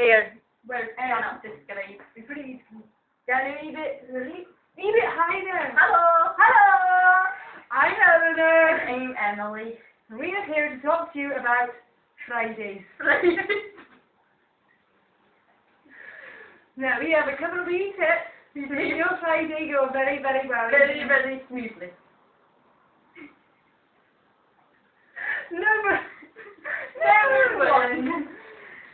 Here. Well, Not describe. please. Can you leave it higher? Hello. Hello! I'm Eleanor. I'm Emily. And we are here to talk to you about Fridays. Now, we have a couple of wee tips to make your Friday go very, very well. Very, very smoothly. Number one.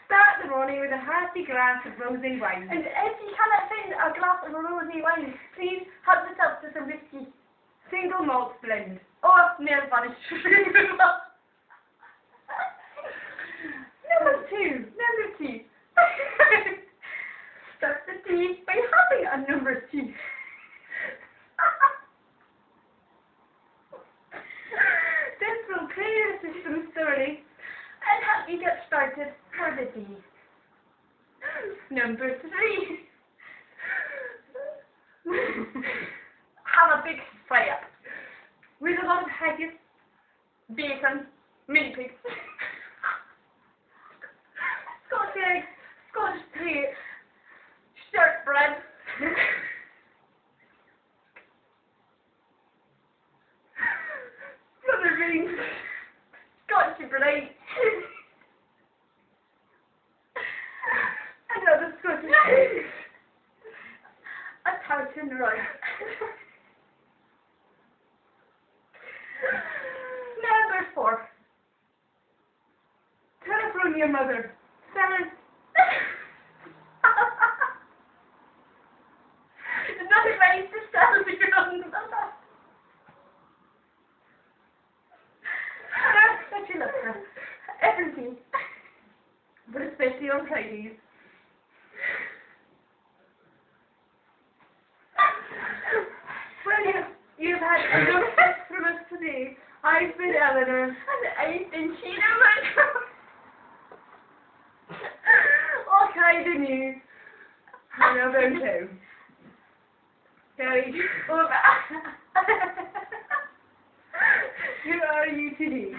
Start the morning with a hearty glass of rosé wine. And if you cannot find a glass of rosy wine, please help yourself to some whiskey. Single malt blend. Or nail varnish. Number two. Start the tea by having a number two. This will clear the system thoroughly And help you get started for the day. Number three. Have a big fire. With a lot of haggis. Bacon. Mini pigs. Scotch eggs. Scotch tape. Shortbread. Butter beans. Scotch Brite. Another Scotch egg. A tartan rice. Number 4. Telephone your mother. Seven. It's not ready to sell your own mother. That's what you look for. Everything. But especially on Fridays. Well, you've had enough tips from us today. I've been Eleanor. And I've been Sheena. All kind of news. And I'll go too. Gary, who are you today?